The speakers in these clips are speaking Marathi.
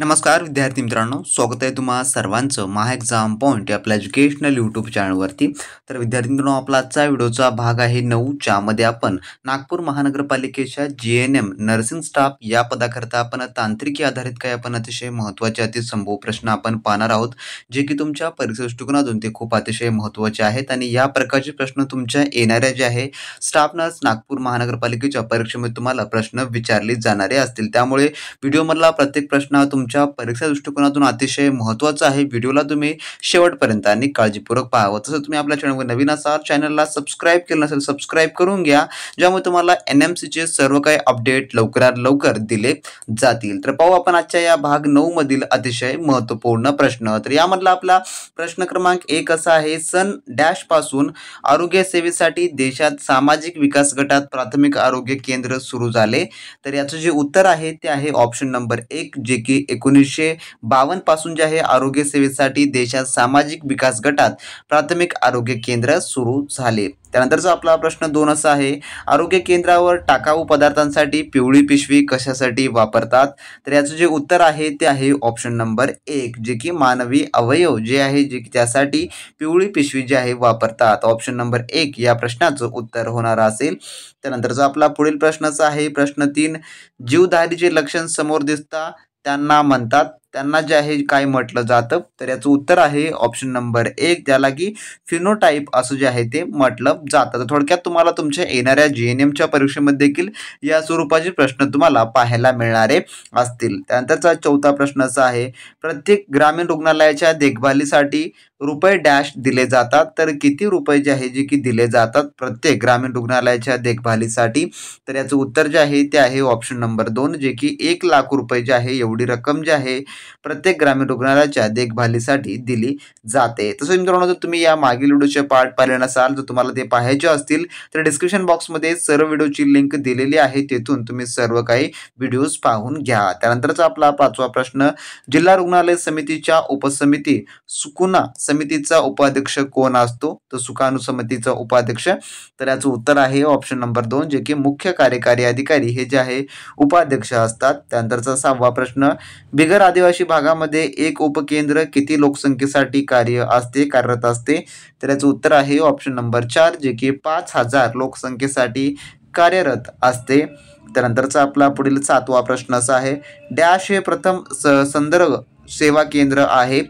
नमस्कार विद्यार्थी मित्रांनो, स्वागत आहे तुम्हा सर्वांचं महा एक्झाम पॉइंट या आपल्या एज्युकेशनल यूट्यूब चॅनलवरती। तर विद्यार्थी मित्रांनो, आपला आजचा व्हिडिओचा भाग आहे 9 ज्यामध्ये आपण नागपूर महानगरपालिकेच्या जीएनएम नर्सिंग स्टाफ या पदाकरता आपण तांत्रिकी आधारित काही आपण अतिशय महत्त्वाचे अतिसंभव प्रश्न आपण पाहणार आहोत, जे की तुमच्या परीक्षा दृष्टिकोनातून ते खूप अतिशय महत्त्वाचे आहेत आणि या प्रकारचे प्रश्न तुमच्या येणाऱ्या जे आहे स्टाफ नर्स नागपूर महानगरपालिकेच्या परीक्षेमध्ये तुम्हाला प्रश्न विचारले जाणारे असतील। त्यामुळे व्हिडिओमधला प्रत्येक प्रश्न तुमच्या परीक्षा दृष्टिकोनातून अतिशय महत्त्वाचा आहे। व्हिडिओला तुम्ही शेवटपर्यंत आणि काळजीपूर्वक पाहावं। तसंच तुम्ही आपल्या चॅनलवर नवीन असाल, चॅनलला सबस्क्राइब केलं नसेल सबस्क्राइब करून घ्या, ज्यामुळे तुम्हाला एनएमसीचे सर्व काही अपडेट लवकरात लवकर दिले जातील। तर पाहू आपण आजच्या या भाग 9 मधील अतिशय महत्त्वपूर्ण प्रश्न। तर यामधला आपला प्रश्न क्रमांक 1 असा आहे, सन डॅश पासून आरोग्य सेवेसाठी देशात सामाजिक विकास गटात प्राथमिक आरोग्य केंद्र सुरू झाले। तर याचं जे उत्तर आहे ते आहे ऑप्शन नंबर 1, जे की 1952 पासून जे आहे आरोग्य सेवेसाठी देशात सामाजिक विकास गटात प्राथमिक आरोग्य केंद्र सुरू झाले। त्यानंतरचा आपला प्रश्न 2 असा आहे, आरोग्य केंद्रावर टाकाऊ पदार्थांसाठी पिवळी पिशवी कशासाठी वापरतात? तर याचं जे उत्तर आहे ते आहे ऑप्शन नंबर 1, जे की मानवी अवयव जे आहे जे की त्यासाठी पिवळी पिशवी जी आहे वापरतात। ऑप्शन नंबर 1 या प्रश्नाचं उत्तर होणार असेल। त्यानंतरचा आपला पुढील प्रश्नाचा आहे प्रश्न 3, जीवधारीचे लक्षण समोर दिसता त्यांना म्हणतात, त्यांना जे आहे काय म्हटलं जातं? तर याचं उत्तर आहे ऑप्शन नंबर 1, त्याला की फिनोटाइप असं जे आहे ते म्हटलं जातं। तर थोडक्यात तुम्हाला तुमच्या येणाऱ्या जीएनएमच्या परीक्षेमध्ये देखील या स्वरूपाचे प्रश्न तुम्हाला पाहायला मिळणारे असतील। त्यानंतरचा 4था प्रश्न असा आहे, प्रत्येक ग्रामीण रुग्णालयाच्या देखभालीसाठी रुपये डॅश दिले जातात? तर किती रुपये जे आहे जे की दिले जातात प्रत्येक ग्रामीण रुग्णालयाच्या देखभालीसाठी? तर याचं उत्तर जे आहे ते आहे ऑप्शन नंबर 2, जे की 1 लाख रुपये जे आहे एवढी रक्कम जी आहे प्रत्येक ग्रामीण रुग्णालयाच्या देखभालीसाठी दिली जाते। तसं मित्रांनो, जर तुम्ही या मागील व्हिडिओचे पार्ट पाहिले नसाल, जर तुम्हाला ते पाहायचे असतील तर डिस्क्रिप्शन बॉक्समध्ये सर्व व्हिडिओची लिंक दिलेली आहे, तेथून तुम्ही सर्व काही व्हिडिओज पाहून घ्या। त्यानंतरचा आपला 5वा प्रश्न, जिल्हा रुग्णालय समितीच्या उपसमिती सुकुना समितीचा उपाध्यक्ष कोण असतो? तर सुकाणू समितीचा उपाध्यक्ष, तर याचं उत्तर आहे ऑप्शन नंबर 2, जे की मुख्य कार्यकारी अधिकारी हे जे आहे उपाध्यक्ष असतात। त्यानंतरचा 6वा प्रश्न, बिगर आदिवासी भागामध्ये एक उपकेंद्र किती लोकसंख्येसाठी कार्यरत असते? तर याचं उत्तर आहे ऑप्शन नंबर 4, जे की 5000 लोकसंख्येसाठी कार्यरत असते। त्यानंतरचा आपला पुढील 7वा प्रश्न असा आहे, डॅश हे प्रथम संदर्भ सेवा केंद्र आहे?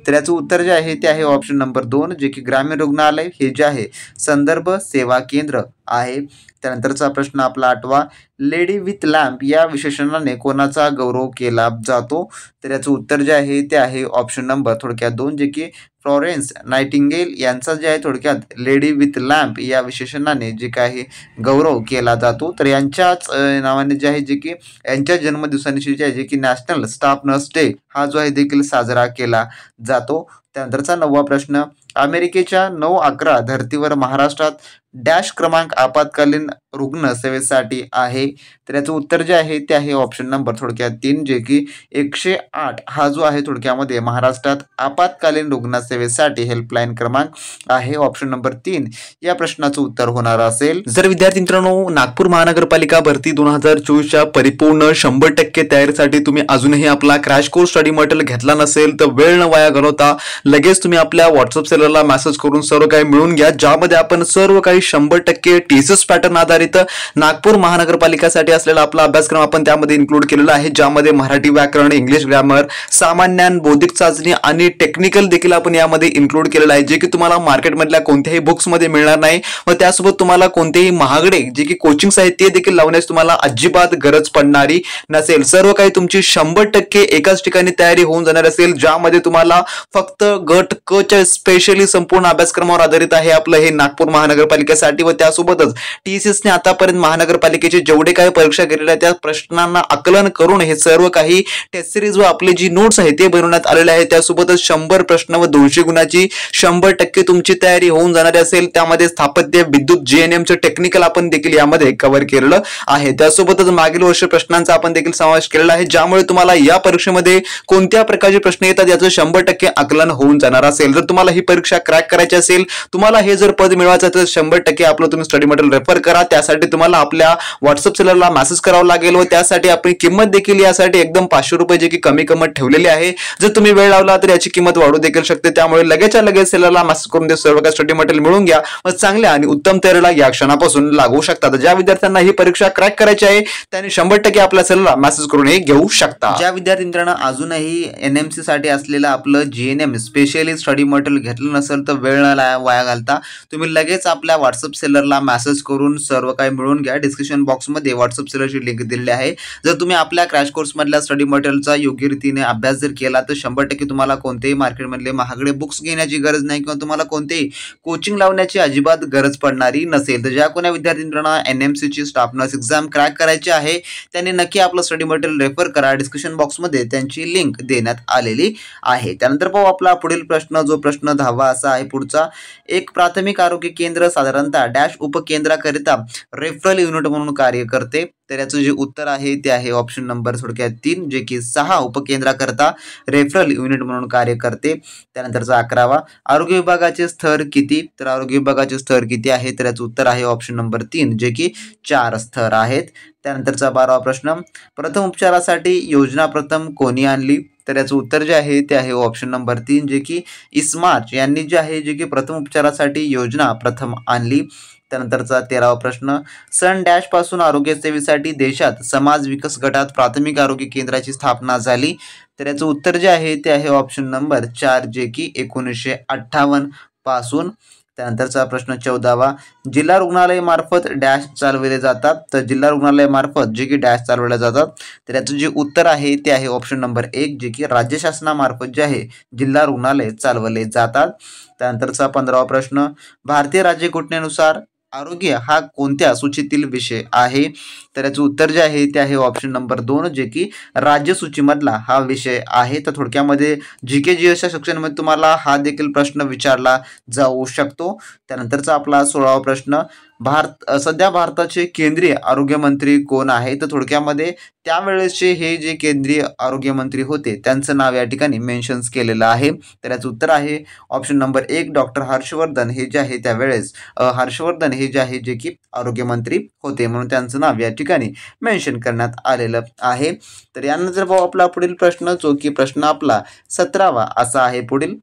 तर याचं उत्तर जे आहे ते आहे ऑप्शन नंबर 2, जे की ग्रामीण रुग्णालय हे जे आहे संदर्भ सेवा केंद्र आहे। त्यानंतरचा प्रश्न आपला 8वा, लेडी विथ लॅम्प या विशेषणाने कोणाचा गौरव केला जातो? तर याचं उत्तर जे आहे ते आहे ऑप्शन नंबर थोडक्यात 2, जे की फ्लॉरेन्स नाइटिंगेल यांचा जे आहे थोडक्यात लेडी विथ लॅम्प या विशेषणाने जे काही गौरव केला जातो। तर यांच्याच नावाने जे आहे जे की यांच्या जन्मदिवसानिशी जे आहे जे की नॅशनल स्टाफ नर्स डे हा जो आहे देखील साजरा केला जातो। त्यानंतरचा 9वा प्रश्न, अमेरिकेच्या 9/11 धर्तीवर महाराष्ट्रात डॅश क्रमांक आपत्कालीन रुग्ण सेवेसाठी आहे? तर याचं उत्तर जे आहे ते आहे ऑप्शन नंबर थोडक्यात 3, जे की 108 हा जो आहे थोडक्यामध्ये महाराष्ट्रात आपत्कालीन रुग्ण सेवेसाठी हेल्पलाईन क्रमांक आहे। ऑप्शन नंबर 3 या प्रश्नाचं उत्तर होणार असेल। जर विद्यार्थी मित्रांनो, नागपूर महानगरपालिका भरती 2024च्या परिपूर्ण 100% तयारीसाठी तुम्ही अजूनही आपला क्रॅश कोर्स स्टडी मटेरियल घेतला नसेल तर वेळ न वाया घालवता लगेच तुम्ही आपल्या व्हॉट्सअप सेलरला मेसेज करून सर्व काही मिळवून घ्या, ज्यामध्ये आपण सर्व काही 100% टीसीएस पॅटर्न आधारित नागपूर महानगरपालिकेसाठी असलेला आपला अभ्यासक्रम आपण त्यामध्ये इन्क्लूड केलेला आहे, ज्यामध्ये मराठी व्याकरण, इंग्लिश ग्रामर, सामान्य ज्ञान, बौद्धिक चाचणी आणि टेक्निकल देखील आपण यामध्ये इन्क्लूड केलेलं आहे, जे की तुम्हाला मार्केटमधल्या कोणत्याही बुक्समध्ये मिळणार नाही व त्यासोबत तुम्हाला कोणतेही महागडे जे की कोचिंग्स आहेत ते देखील लावण्यास तुम्हाला अजिबात गरज पडणारी नसेल। सर्व काही तुमची 100% एकाच ठिकाणी तयारी होऊन जाणार असेल, ज्यामध्ये तुम्हाला फक्त गट क च्या स्पेशली संपूर्ण अभ्यासक्रमावर आधारित आहे आपलं हे नागपूर महानगरपालिकेसाठी व त्यासोबतच टीसीएसने आतापर्यंत महानगरपालिकेचे जेवढे काही परीक्षा केलेल्या आहेत त्या प्रश्नांना आकलन करून हे सर्व काही टेस्ट सिरीज व आपले जी नोट्स आहे ते बनवण्यात आलेले आहे। त्यासोबतच 100 प्रश्न व 200 गुणाची 100% तुमची तयारी होऊन जाणार असेल। त्यामध्ये स्थापत्य, विद्युत, जीएनएमचे टेक्निकल आपण देखील यामध्ये कव्हर केलेलं आहे। त्यासोबतच मागील वर्ष प्रश्नांचा आपण देखील समावेश केलेला आहे, ज्यामुळे तुम्हाला या परीक्षेमध्ये कोणत्या प्रकारचे प्रश्न येतात याचं 100% आकलन होऊन जाणार असेल. जर तुम्हाला ही परीक्षा क्रॅक करायची असेल, तुम्हाला हे जर पद मिळवायचं तर 100% आपलं तुम्ही स्टडी मटेरियल रेफर करा. त्यासाठी तुम्हाला आपल्या व्हॉट्सअप सेलरला मेसेज करावा लागेल व त्यासाठी आपली किंमत देखील यासाठी एकदम 500 रुपये जे की कमी किंमत ठेवलेली आहे. जर तुम्ही वेळ लावला तर याची किंमत वाढू देखील शकते. त्यामुळे लगेचच्या लगेच सेलरला मेसेज करून ते सर्व काही स्टडी मटेरियल मिळवून घ्या व चांगल्या आणि उत्तम तयारीला या क्षणापासून लागू शकता. ज्या विद्यार्थ्यांना ही परीक्षा क्रॅक करायची आहे त्यांनी 100% आपल्या सेलरला मेसेज करून हे घेऊ शकता. ज्या विद्यार्थी मित्रांनो अजूनही NMC साठी असलेलं आपलं GNM स्पेशली स्टडी मटेरियल घेतलं नसेल तर वेळ न वाया घालता तुम्ही लगेच आपल्या व्हॉट्सअप सेलरला मेसेज करून सर्व काही मिळवून घ्या. डिस्क्रिप्शन बॉक्समध्ये व्हॉट्सअप सेलरची लिंक दिलेली आहे. जर तुम्ही आपल्या क्रॅश कोर्स मधल्या स्टडी मटेरियलचा योग्य रीतीने अभ्यास जर केला तर 100% तुम्हाला कोणतेही मार्केटमधले महागडे बुक्स घेण्याची गरज नाही किंवा तुम्हाला कोणतेही कोचिंग लावण्याची अजिबात गरज पडणारी नसेल. तर ज्या कोणा विद्यार्थ्यांना NMC ची स्टाफ नर्स एक्झाम क्रॅक करायची आहे त्यांनी नक्की आपलं स्टडी मटेरियल रेफर करा. डिस्क्रिप्शन बॉक्समध्ये त्यांची लिंक देण्यात आलेली आहे. त्यानंतर पाहू आपला पुढील प्रश्न, जो प्रश्न 10वा असा आहे पुढचा. एक प्राथमिक आरोग्य केंद्र साधारणतः डॅश उपकेंद्राकरिता रेफरल युनिट म्हणून कार्य करते. तर याचं जे उत्तर आहे ते आहे ऑप्शन नंबर थोडक्यात 3 जे की 6 उपकेंद्राकरता रेफरल युनिट म्हणून कार्य करते. त्यानंतरचा 11वा आरोग्य विभागाचे स्तर किती. तर आरोग्य विभागाचे स्तर किती आहे तर याचं उत्तर आहे ऑप्शन नंबर 3 जे की 4 स्तर आहेत. त्यानंतरचा 12वा प्रश्न प्रथम उपचारासाठी योजना प्रथम कोणी आणली. तर याचं उत्तर जे आहे ते आहे ऑप्शन नंबर 3 जे की इस्मार्च यांनी जे आहे जे की प्रथम उपचारासाठी योजना प्रथम आणली. त्यानंतरचा 13वा प्रश्न सन डॅश पासून आरोग्य सेवेसाठी देशात समाज विकास गटात प्राथमिक आरोग्य केंद्राची स्थापना झाली. तर याचं उत्तर जे आहे ते आहे ऑप्शन नंबर 4 जे की 1958 पासून. त्यानंतरचा प्रश्न 14वा जिल्हा रुग्णालय मार्फत डॅश चालवले जातात. तर जिल्हा रुग्णालय मार्फत जे की डॅश चालवले जातात तर याचं जे उत्तर आहे ते आहे ऑप्शन नंबर 1 जे की राज्य शासनामार्फत जे आहे जिल्हा रुग्णालय चालवले जातात. त्यानंतरचा 15वा प्रश्न भारतीय राज्य घटनेनुसार आरोग्य हा कोणत्या सूचीतील विषय आहे. तर याचं उत्तर जे आहे ते आहे ऑप्शन नंबर 2 जे की राज्य सूचीमधला हा विषय आहे. तर थोडक्यामध्ये GK GS सेक्शनमध्ये तुम्हाला हा देखील प्रश्न विचारला जाऊ शकतो. त्यानंतरचा आपला 16वा प्रश्न सध्या भारताचे केंद्रीय आरोग्य मंत्री कोण आहे. तर थोडक्यामध्ये त्यावेळेसचे हे जे केंद्रीय आरोग्य मंत्री होते त्यांचं नाव या ठिकाणी मेन्शन्स केलेलं आहे. तर याचं उत्तर आहे ऑप्शन नंबर 1 डॉक्टर हर्षवर्धन हे जे आहे त्यावेळेस हर्षवर्धन हे जे आहे जे की आरोग्य मंत्री होते म्हणून त्यांचं नाव या ठिकाणी मेन्शन करण्यात आलेलं आहे. तर यानंतर पाहू आपला पुढील प्रश्न, जो की प्रश्न आपला 17वा असा आहे पुढील.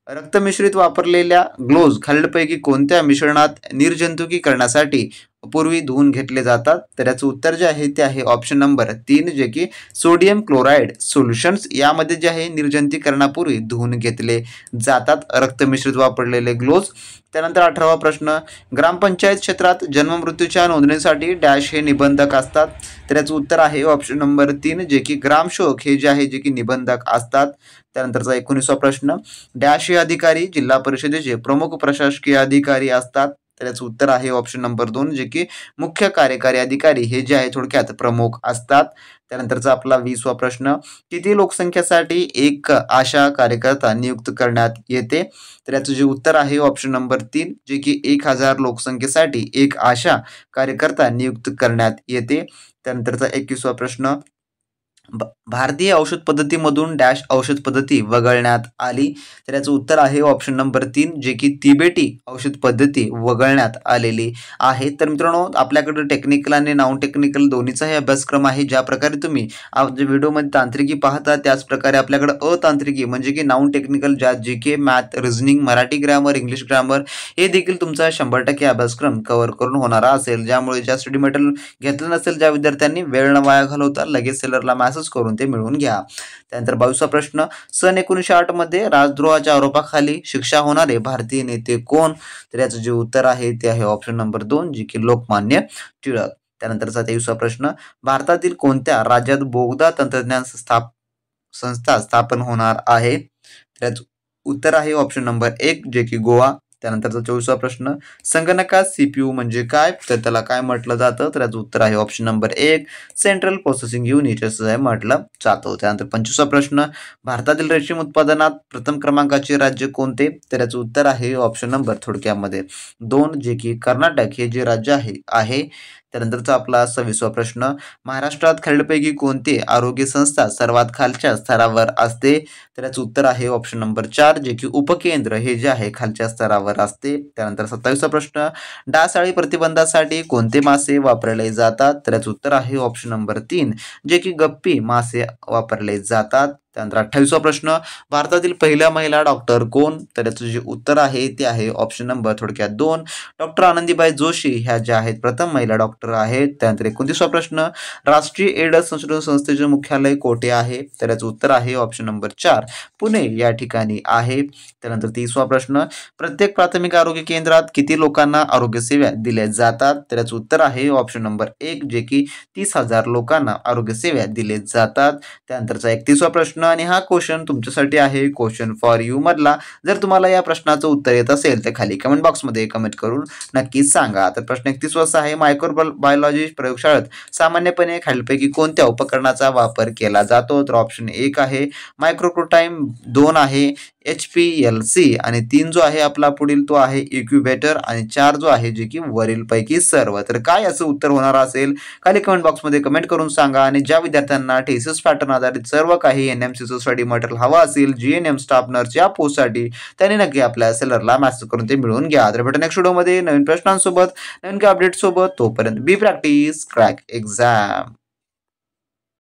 रक्तमिश्रित वापरलेल्या ग्लोव्ज खालीलपैकी कोणत्या मिश्रणात निर्जंतुकीकरणासाठी पूर्वी धुवून घेतले जातात. तर याचं उत्तर जे आहे ते आहे ऑप्शन नंबर 3 जे की सोडियम क्लोराईड सोल्युशन्स यामध्ये जे आहे निर्जंतुकीकरणापूर्वी धुवून घेतले जातात रक्तमिश्रित वापरलेले ग्लोव्ज. त्यानंतर 18वा प्रश्न ग्रामपंचायत क्षेत्रात जन्ममृत्यूच्या नोंदणीसाठी डॅश हे निबंधक असतात. तर याचं उत्तर आहे ऑप्शन नंबर 3 जे की ग्रामसेवक हे जे आहे जे की निबंधक असतात. त्यानंतरचा 19वा प्रश्न डॅश हे अधिकारी जिल्हा परिषदेचे प्रमुख प्रशासकीय अधिकारी असतात. तर याचं उत्तर आहे ऑप्शन नंबर 2 जे की मुख्य कार्यकारी अधिकारी हे जे आहे थोडक्यात प्रमुख असतात. त्यानंतरचा आपला 20वा प्रश्न किती लोकसंख्येसाठी एक आशा कार्यकर्ता नियुक्त करण्यात येते. तर याचं जे उत्तर आहे ऑप्शन नंबर 3 जे की 1000 लोकसंख्येसाठी एक आशा कार्यकर्ता नियुक्त करण्यात येते. त्यानंतरचा 21वा प्रश्न भारतीय औषध पद्धतीमधून डॅश औषध पद्धती वगळण्यात आली. तर याचं उत्तर आहे ऑप्शन नंबर 3 जे की तिबेटी औषध पद्धती वगळण्यात आलेली आहे. तर मित्रांनो आपल्याकडे टेक्निकल आणि नॉन टेक्निकल दोन्हीचाही अभ्यासक्रम आहे. ज्या प्रकारे तुम्ही जे व्हिडिओमध्ये तांत्रिकी पाहता त्याच प्रकारे आपल्याकडे अतांत्रिकी म्हणजे की नॉन टेक्निकल ज्यात GK math reasoning Marathi grammar English grammar हे देखील तुमचा 100% अभ्यासक्रम कव्हर करून होणारा असेल. ज्यामुळे ज्या स्टडी मटेरियल घेतलं नसेल ज्या विद्यार्थ्यांनी वेळ न वाया घालवता लगेच सेलरला करून ते मिळवून घ्या. त्यानंतर 22वा प्रश्न सन 1908 मध्ये राजद्रोहाच्या आरोपाखाली शिक्षा होणारे भारतीय नेते कोण. तर याचं जे उत्तर आहे ते आहे ऑप्शन नंबर 2 जे की लोकमान्य टिळक. त्यानंतरचा 23वा प्रश्न भारतातील कोणत्या राज्यात बोगदा तंत्रज्ञान संस्था स्थापन होणार आहे. तर याचं उत्तर आहे ऑप्शन नंबर 1 जे की गोवा. त्यानंतरचा 24वा प्रश्न संगणकात CPU म्हणजे काय. तर त्याला काय म्हटलं जातं. तर याचं उत्तर आहे option number 1 central processing unit असं म्हटलं जातं. त्यानंतर 25वा प्रश्न भारतातील रेशीम उत्पादनात प्रथम क्रमांकाचे राज्य कोणते. तर याचं उत्तर आहे ऑप्शन नंबर थोडक्यामध्ये 2 जे की कर्नाटक हे जे राज्य आहे. त्यानंतरचा आपला 26वा प्रश्न, महाराष्ट्रात खालीलपैकी कोणते आरोग्य संस्था सर्वात खालच्या स्तरावर असते? तर याचं उत्तर आहे ऑप्शन नंबर 4, जे की उपकेंद्र हे जे आहे खालच्या स्तरावर असते. त्यानंतर 27वा प्रश्न, डासाळी प्रतिबंधासाठी कोणते मासे वापरले जातात? तर याचं उत्तर आहे ऑप्शन नंबर 3, जे की गप्पी मासे वापरले जातात. त्यानंतर 28वा प्रश्न, भारतातील पहिल्या महिला डॉक्टर कोण? तर याचं जे उत्तर आहे ते आहे ऑप्शन नंबर थोडक्यात 2, डॉक्टर आनंदीबाई जोशी ह्या ज्या आहेत प्रथम महिला डॉक्टर आहेत. त्यानंतर 29वा प्रश्न, राष्ट्रीय एड्स संशोधन संस्थेचे मुख्यालय कोठे आहे? तर याचं उत्तर आहे ऑप्शन नंबर 4, पुणे या ठिकाणी आहे. त्यानंतर 30वा प्रश्न, प्रत्येक प्राथमिक आरोग्य केंद्रात किती लोकांना आरोग्य सेवा दिल्या जातात? तर याचं उत्तर आहे ऑप्शन नंबर 1, जे की 30,000 लोकांना आरोग्य सेवा दिले जातात. त्यानंतरचा 31वा प्रश्न, आणि हा क्वेश्चन तुमच्यासाठी आहे क्वेश्चन फॉर यू मधला. जर तुम्हाला या प्रश्नाचं उत्तर येत असेल तर खाली कमेंट बॉक्समध्ये कमेंट करून नक्कीच सांगा. तर प्रश्न 31 असा आहे, मायक्रोबायोलॉजी प्रयोगशाळेत सामान्यपणे खालीलपैकी कोणत्या उपकरणाचा वापर केला जातो? तर ऑप्शन 1 आहे मायक्रोटाइम, 2 आहे HPLC, आणि 3 जो आहे आपला पुढील तो आहे इक्युबेटर, आणि 4 जो आहे जे की वरील पैकी सर्व. तर काय असं उत्तर होणार असेल खाली कमेंट बॉक्समध्ये कमेंट करून सांगा. आणि ज्या विद्यार्थ्यांना टेसिस पॅटर्न आधारित सर्व काही NMCचं स्टडी मटेरियल हवा असेल GNM स्टाफ नर्स या पोस्टसाठी, त्यांनी नक्की आपल्या सेलरला मेसेज करून ते मिळवून घ्या. तर भेटू नेक्स्ट व्हिडिओमध्ये नवीन प्रश्नांसोबत, नवीन अपडेट सोबत. तोपर्यंत बी प्रॅक्टिस क्रॅक एक्झाम.